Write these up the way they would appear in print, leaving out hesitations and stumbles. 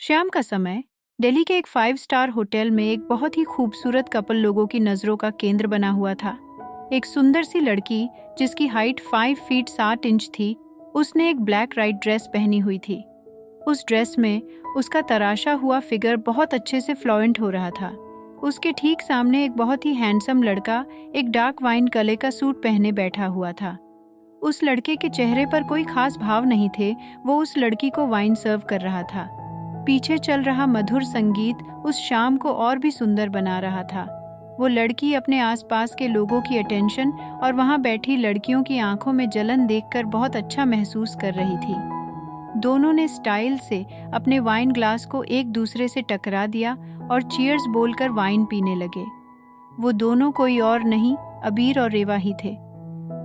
शाम का समय दिल्ली के एक 5 स्टार होटल में एक बहुत ही खूबसूरत कपल लोगों की नज़रों का केंद्र बना हुआ था। एक सुंदर सी लड़की जिसकी हाइट 5 फीट 7 इंच थी, उसने एक ब्लैक राइट ड्रेस पहनी हुई थी। उस ड्रेस में उसका तराशा हुआ फिगर बहुत अच्छे से फ्लोएंट हो रहा था। उसके ठीक सामने एक बहुत ही हैंडसम लड़का एक डार्क वाइन कलर का सूट पहने बैठा हुआ था। उस लड़के के चेहरे पर कोई खास भाव नहीं थे। वो उस लड़की को वाइन सर्व कर रहा था। पीछे चल रहा मधुर संगीत उस शाम को और भी सुंदर बना रहा था। वो लड़की अपने आसपास के लोगों की अटेंशन और वहां बैठी लड़कियों की आंखों में जलन देखकर बहुत अच्छा महसूस कर रही थी। दोनों ने स्टाइल से अपने वाइन ग्लास को एक दूसरे से टकरा दिया और चीयर्स बोलकर वाइन पीने लगे। वो दोनों कोई और नहीं, अबीर और रेवा ही थे।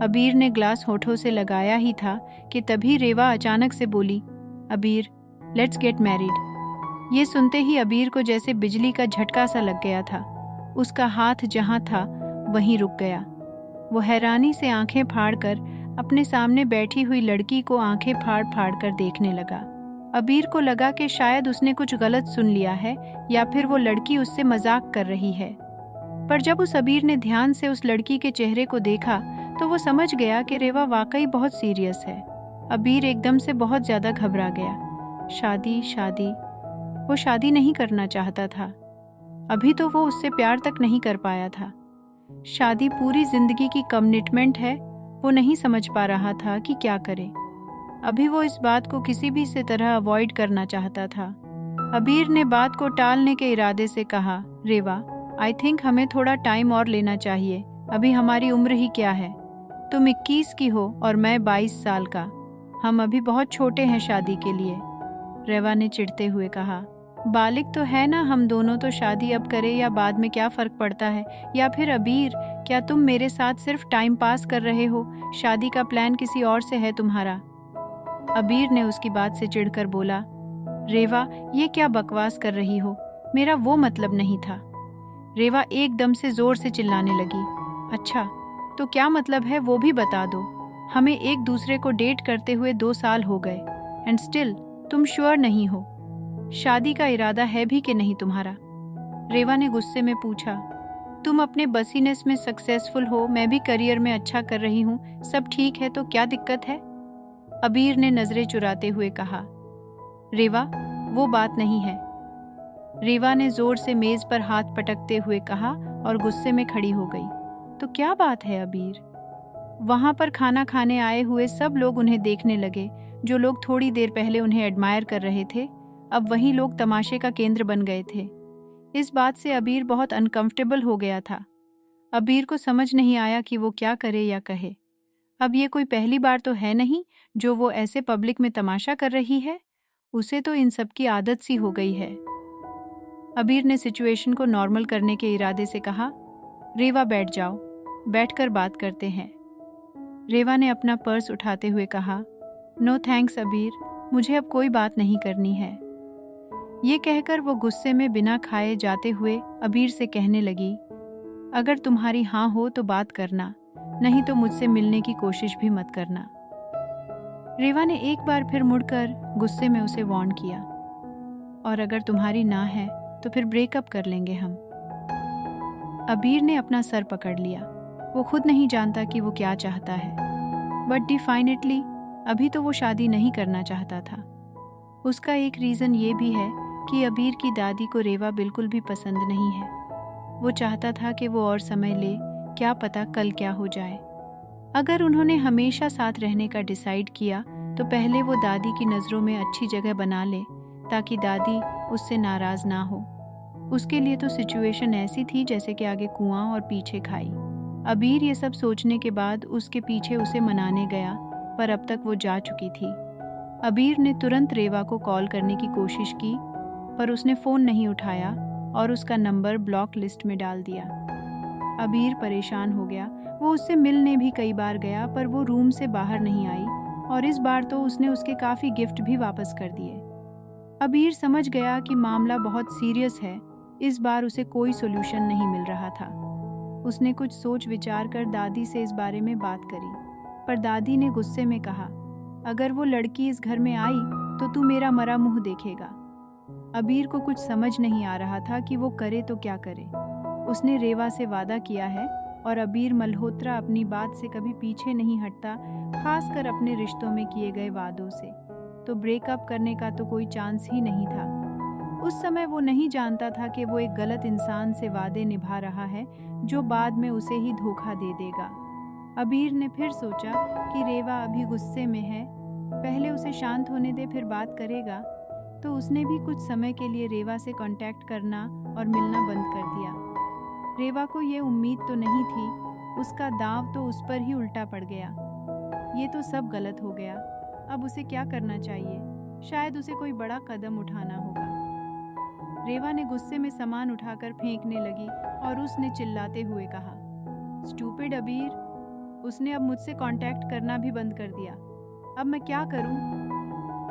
अबीर ने ग्लास होठों से लगाया ही था कि तभी रेवा अचानक से बोली, अबीर, लेट्स गेट मैरिड। ये सुनते ही अबीर को जैसे बिजली का झटका सा लग गया था। उसका हाथ जहां था वहीं रुक गया। वो हैरानी से आंखें फाड़कर अपने सामने बैठी हुई लड़की को आंखें फाड़ फाड़ कर देखने लगा। अबीर को लगा कि शायद उसने कुछ गलत सुन लिया है या फिर वो लड़की उससे मजाक कर रही है। पर जब उस अबीर ने ध्यान से उस लड़की के चेहरे को देखा तो वो समझ गया कि रेवा वाकई बहुत सीरियस है। अबीर एकदम से बहुत ज्यादा घबरा गया। शादी शादी, वो शादी नहीं करना चाहता था। अभी तो वो उससे प्यार तक नहीं कर पाया था। शादी पूरी जिंदगी की कमिटमेंट है। वो नहीं समझ पा रहा था कि क्या करे। अभी वो इस बात को किसी भी से तरह अवॉइड करना चाहता था। अबीर ने बात को टालने के इरादे से कहा, रेवा, आई थिंक हमें थोड़ा टाइम और लेना चाहिए। अभी हमारी उम्र ही क्या है। तुम 21 की हो और मैं 22 साल का। हम अभी बहुत छोटे हैं शादी के लिए। रेवा ने चिढ़ते हुए कहा, बालिग तो है ना हम दोनों, तो शादी अब करें या बाद में क्या फर्क पड़ता है। या फिर अबीर, क्या तुम मेरे साथ सिर्फ टाइम पास कर रहे हो? शादी का प्लान किसी और से है तुम्हारा? अबीर ने उसकी बात से चिढ़कर बोला, रेवा, ये क्या बकवास कर रही हो? मेरा वो मतलब नहीं था। रेवा एकदम से जोर से चिल्लाने लगी, अच्छा तो क्या मतलब है वो भी बता दो। हमें एक दूसरे को डेट करते हुए 2 साल हो गए एंड स्टिल तुम श्योर नहीं हो? शादी का इरादा है भी कि नहीं तुम्हारा? रेवा ने गुस्से में पूछा, तुम अपने बसीनेस में सक्सेसफुल हो, मैं भी करियर में अच्छा कर रही हूँ, सब ठीक है तो क्या दिक्कत है? अबीर ने नजरें चुराते हुए कहा, रेवा, वो बात नहीं है। रेवा ने जोर से मेज पर हाथ पटकते हुए कहा और गुस्से में खड़ी हो गई। तो क्या बात है अबीर? वहां पर खाना खाने आए हुए सब लोग उन्हें देखने लगे। जो लोग थोड़ी देर पहले उन्हें एडमायर कर रहे थे, अब वही लोग तमाशे का केंद्र बन गए थे। इस बात से अबीर बहुत अनकंफर्टेबल हो गया था। अबीर को समझ नहीं आया कि वो क्या करे या कहे। अब ये कोई पहली बार तो है नहीं जो वो ऐसे पब्लिक में तमाशा कर रही है। उसे तो इन सब की आदत सी हो गई है। अबीर ने सिचुएशन को नॉर्मल करने के इरादे से कहा, रेवा बैठ जाओ, बैठकर बात करते हैं। रेवा ने अपना पर्स उठाते हुए कहा, नो थैंक्स अबीर, मुझे अब कोई बात नहीं करनी है। ये कहकर वो गुस्से में बिना खाए जाते हुए अबीर से कहने लगी, अगर तुम्हारी हाँ हो तो बात करना, नहीं तो मुझसे मिलने की कोशिश भी मत करना। रेवा ने एक बार फिर मुड़कर गुस्से में उसे वार्न किया, और अगर तुम्हारी ना है तो फिर ब्रेकअप कर लेंगे हम। अबीर ने अपना सर पकड़ लिया। वो खुद नहीं जानता कि वो क्या चाहता है, बट डिफाइनेटली अभी तो वो शादी नहीं करना चाहता था। उसका एक रीज़न ये भी है कि अबीर की दादी को रेवा बिल्कुल भी पसंद नहीं है। वो चाहता था कि वो और समय ले, क्या पता कल क्या हो जाए। अगर उन्होंने हमेशा साथ रहने का डिसाइड किया तो पहले वो दादी की नज़रों में अच्छी जगह बना ले ताकि दादी उससे नाराज़ ना हो। उसके लिए तो सिचुएशन ऐसी थी जैसे कि आगे कुआं और पीछे खाई। अबीर ये सब सोचने के बाद उसके पीछे उसे मनाने गया, पर अब तक वो जा चुकी थी। अबीर ने तुरंत रेवा को कॉल करने की कोशिश की, पर उसने फ़ोन नहीं उठाया और उसका नंबर ब्लॉक लिस्ट में डाल दिया। अबीर परेशान हो गया। वो उससे मिलने भी कई बार गया, पर वो रूम से बाहर नहीं आई और इस बार तो उसने उसके काफ़ी गिफ्ट भी वापस कर दिए। अबीर समझ गया कि मामला बहुत सीरियस है। इस बार उसे कोई सोल्यूशन नहीं मिल रहा था। उसने कुछ सोच विचार कर दादी से इस बारे में बात करी, पर दादी ने गुस्से में कहा, अगर वो लड़की इस घर में आई तो तू मेरा मरा मुंह देखेगा। अबीर को कुछ समझ नहीं आ रहा था कि वो करे तो क्या करे। उसने रेवा से वादा किया है और अबीर मल्होत्रा अपनी बात से कभी पीछे नहीं हटता, खासकर अपने रिश्तों में किए गए वादों से। तो ब्रेकअप करने का तो कोई चांस ही नहीं था। उस समय वो नहीं जानता था कि वो एक गलत इंसान से वादे निभा रहा है जो बाद में उसे ही धोखा दे देगा। अबीर ने फिर सोचा कि रेवा अभी गुस्से में है, पहले उसे शांत होने दे फिर बात करेगा। तो उसने भी कुछ समय के लिए रेवा से कांटेक्ट करना और मिलना बंद कर दिया। रेवा को ये उम्मीद तो नहीं थी, उसका दांव तो उस पर ही उल्टा पड़ गया। ये तो सब गलत हो गया। अब उसे क्या करना चाहिए? शायद उसे कोई बड़ा कदम उठाना होगा। रेवा ने गुस्से में सामान उठाकर फेंकने लगी और उसने चिल्लाते हुए कहा, स्टूपिड अबीर, उसने अब मुझसे कांटेक्ट करना भी बंद कर दिया। अब मैं क्या करूं?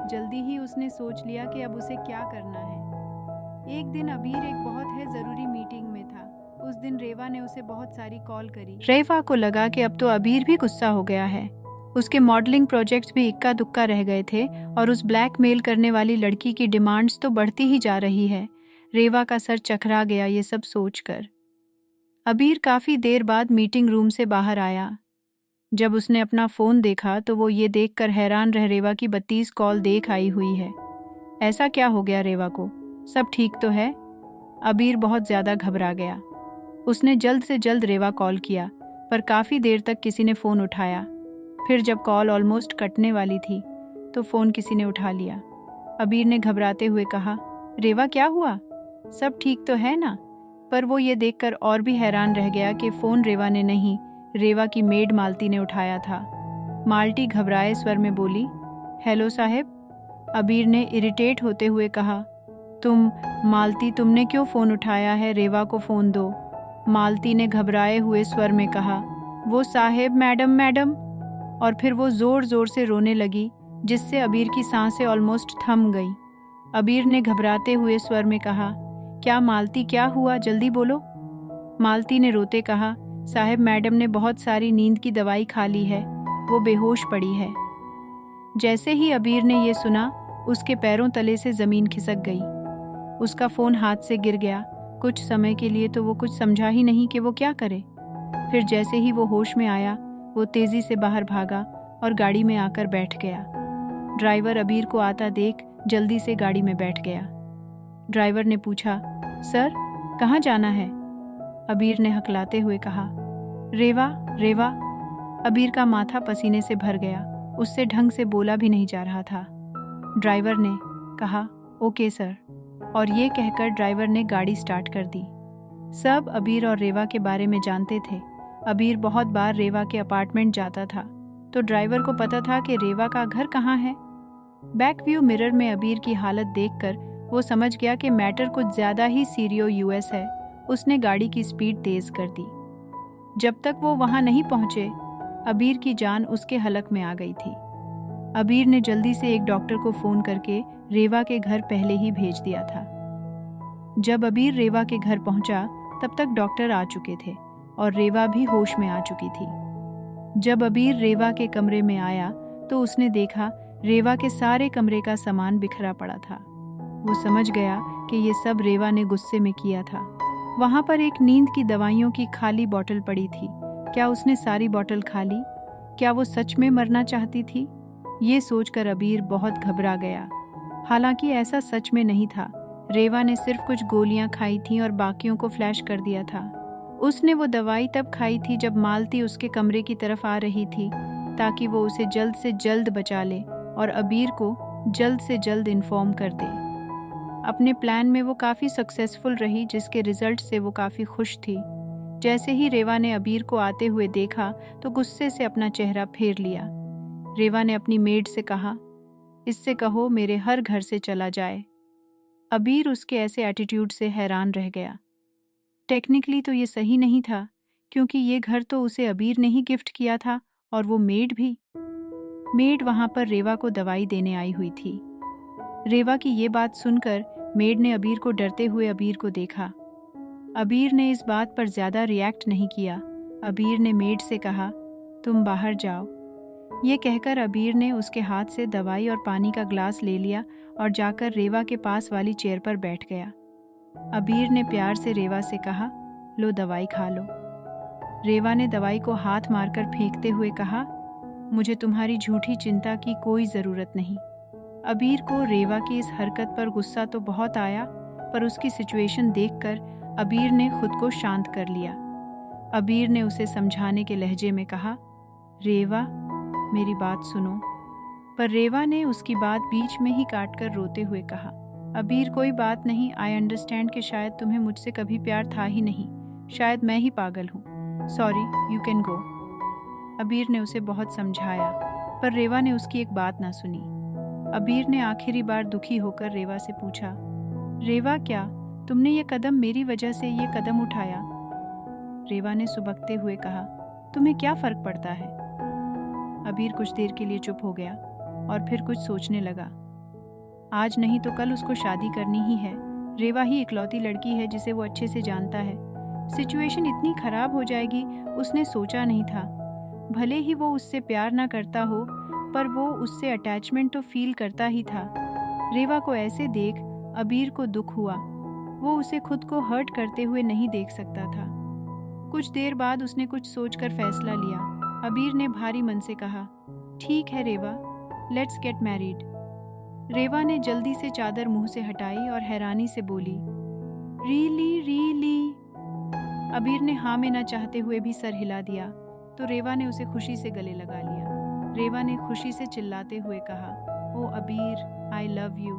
जल्दी ही उसने सोच लिया कि अब उसे क्या करना है। एक दिन अबीर एक बहुत है ज़रूरी मीटिंग में था। उस दिन रेवा ने उसे बहुत सारी कॉल करी। रेवा को लगा कि अब तो अबीर भी गुस्सा हो गया है। उसके मॉडलिंग प्रोजेक्ट्स भी इक्का दुक्का रह गए थे और उस ब्लैकमेल करने वाली लड़की की डिमांड्स तो बढ़ती ही जा रही है। रेवा का सर चकरा गया ये सब सोचकर। अबीर काफ़ी देर बाद मीटिंग रूम से बाहर आया। जब उसने अपना फ़ोन देखा तो वो ये देखकर हैरान रह रेवा की 32 कॉल देख आई हुई है। ऐसा क्या हो गया रेवा को? सब ठीक तो है? अबीर बहुत ज़्यादा घबरा गया। उसने जल्द से जल्द रेवा कॉल किया, पर काफ़ी देर तक किसी ने फ़ोन उठाया। फिर जब कॉल ऑलमोस्ट कटने वाली थी तो फ़ोन किसी ने उठा लिया। अबीर ने घबराते हुए कहा, रेवा क्या हुआ? सब ठीक तो है ना? पर वो ये देखकर और भी हैरान रह गया कि फ़ोन रेवा ने नहीं, रेवा की मेड मालती ने उठाया था। मालती घबराए स्वर में बोली, हेलो साहब। अबीर ने इरिटेट होते हुए कहा, मालती तुमने क्यों फ़ोन उठाया है? रेवा को फ़ोन दो। मालती ने घबराए हुए स्वर में कहा, वो साहेब मैडम। और फिर वो ज़ोर ज़ोर से रोने लगी, जिससे अबीर की सांसें ऑलमोस्ट थम गई। अबीर ने घबराते हुए स्वर में कहा, क्या मालती, क्या हुआ? जल्दी बोलो। मालती ने रोते कहा, साहब मैडम ने बहुत सारी नींद की दवाई खा ली है, वो बेहोश पड़ी है। जैसे ही अबीर ने ये सुना, उसके पैरों तले से ज़मीन खिसक गई। उसका फ़ोन हाथ से गिर गया। कुछ समय के लिए तो वो कुछ समझा ही नहीं कि वो क्या करे। फिर जैसे ही वो होश में आया, वो तेज़ी से बाहर भागा और गाड़ी में आकर बैठ गया। ड्राइवर अबीर को आता देख जल्दी से गाड़ी में बैठ गया। ड्राइवर ने पूछा, सर कहाँ जाना है? अबीर ने हकलाते हुए कहा, रेवा। अबीर का माथा पसीने से भर गया, उससे ढंग से बोला भी नहीं जा रहा था। ड्राइवर ने कहा, ओके सर, और ये कहकर ड्राइवर ने गाड़ी स्टार्ट कर दी। सब अबीर और रेवा के बारे में जानते थे। अबीर बहुत बार रेवा के अपार्टमेंट जाता था, तो ड्राइवर को पता था कि रेवा का घर कहाँ है। बैक व्यू मिरर में अबीर की हालत देखकर वो समझ गया कि मैटर कुछ ज़्यादा ही सीरियस है। उसने गाड़ी की स्पीड तेज़ कर दी। जब तक वो वहाँ नहीं पहुँचे, अबीर की जान उसके हलक में आ गई थी। अबीर ने जल्दी से एक डॉक्टर को फ़ोन करके रेवा के घर पहले ही भेज दिया था। जब अबीर रेवा के घर पहुँचा, तब तक डॉक्टर आ चुके थे और रेवा भी होश में आ चुकी थी। जब अबीर रेवा के कमरे में आया तो उसने देखा रेवा के सारे कमरे का सामान बिखरा पड़ा था। वो समझ गया कि ये सब रेवा ने गुस्से में किया था। वहाँ पर एक नींद की दवाइयों की खाली बोतल पड़ी थी। क्या उसने सारी बोतल खा ली? क्या वो सच में मरना चाहती थी? ये सोचकर अबीर बहुत घबरा गया। हालांकि ऐसा सच में नहीं था। रेवा ने सिर्फ कुछ गोलियां खाई थीं और बाकियों को फ्लैश कर दिया था। उसने वो दवाई तब खाई थी जब मालती उसके कमरे की तरफ आ रही थी, ताकि वो उसे जल्द से जल्द बचा ले और अबीर को जल्द से जल्द इन्फॉर्म कर दे। अपने प्लान में वो काफ़ी सक्सेसफुल रही, जिसके रिजल्ट से वो काफ़ी खुश थी। जैसे ही रेवा ने अबीर को आते हुए देखा तो गुस्से से अपना चेहरा फेर लिया। रेवा ने अपनी मेड से कहा, इससे कहो मेरे हर घर से चला जाए। अबीर उसके ऐसे एटीट्यूड से हैरान रह गया। टेक्निकली तो ये सही नहीं था, क्योंकि ये घर तो उसे अबीर ने ही गिफ्ट किया था और वो मेड भी। मेड वहाँ पर रेवा को दवाई देने आई हुई थी। रेवा की ये बात सुनकर मेड ने अबीर को डरते हुए अबीर को देखा। अबीर ने इस बात पर ज़्यादा रिएक्ट नहीं किया। अबीर ने मेड से कहा, तुम बाहर जाओ। ये कहकर अबीर ने उसके हाथ से दवाई और पानी का ग्लास ले लिया और जाकर रेवा के पास वाली चेयर पर बैठ गया। अबीर ने प्यार से रेवा से कहा, लो दवाई खा लो। रेवा ने दवाई को हाथ मारकर फेंकते हुए कहा, मुझे तुम्हारी झूठी चिंता की कोई ज़रूरत नहीं। अबीर को रेवा की इस हरकत पर गुस्सा तो बहुत आया, पर उसकी सिचुएशन देखकर अबीर ने खुद को शांत कर लिया। अबीर ने उसे समझाने के लहजे में कहा, रेवा मेरी बात सुनो। पर रेवा ने उसकी बात बीच में ही काटकर रोते हुए कहा, अबीर कोई बात नहीं, आई अंडरस्टैंड कि शायद तुम्हें मुझसे कभी प्यार था ही नहीं, शायद मैं ही पागल हूँ, सॉरी, यू कैन गो। अबीर ने उसे बहुत समझाया, पर रेवा ने उसकी एक बात ना सुनी। अबीर ने आखिरी बार दुखी होकर रेवा से पूछा, रेवा क्या तुमने ये कदम मेरी वजह से ये कदम उठाया? रेवा ने सुबकते हुए कहा, तुम्हें क्या फ़र्क पड़ता है? अबीर कुछ देर के लिए चुप हो गया और फिर कुछ सोचने लगा। आज नहीं तो कल उसको शादी करनी ही है। रेवा ही इकलौती लड़की है जिसे वो अच्छे से जानता है। सिचुएशन इतनी खराब हो जाएगी उसने सोचा नहीं था। भले ही वो उससे प्यार ना करता हो, पर वो उससे अटैचमेंट तो फील करता ही था। रेवा को ऐसे देख अबीर को दुख हुआ। वो उसे खुद को हर्ट करते हुए नहीं देख सकता था। कुछ देर बाद उसने कुछ सोचकर फैसला लिया। अबीर ने भारी मन से कहा, ठीक है रेवा, लेट्स गेट मैरिड। रेवा ने जल्दी से चादर मुंह से हटाई और हैरानी से बोली, रियली रियली? अबीर ने हाँ में न चाहते हुए भी सर हिला दिया, तो रेवा ने उसे खुशी से गले लगा लिया। रेवा ने खुशी से चिल्लाते हुए कहा, ओ अबीर, आई लव यू।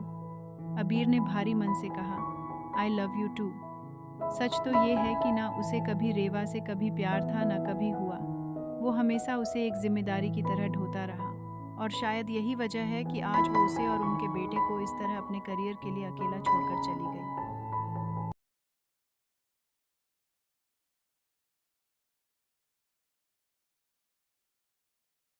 अबीर ने भारी मन से कहा, आई लव यू टू। सच तो ये है कि ना उसे कभी रेवा से कभी प्यार था ना कभी हुआ। वो हमेशा उसे एक जिम्मेदारी की तरह ढोता रहा, और शायद यही वजह है कि आज वो उसे और उनके बेटे को इस तरह अपने करियर के लिए अकेला छोड़कर चली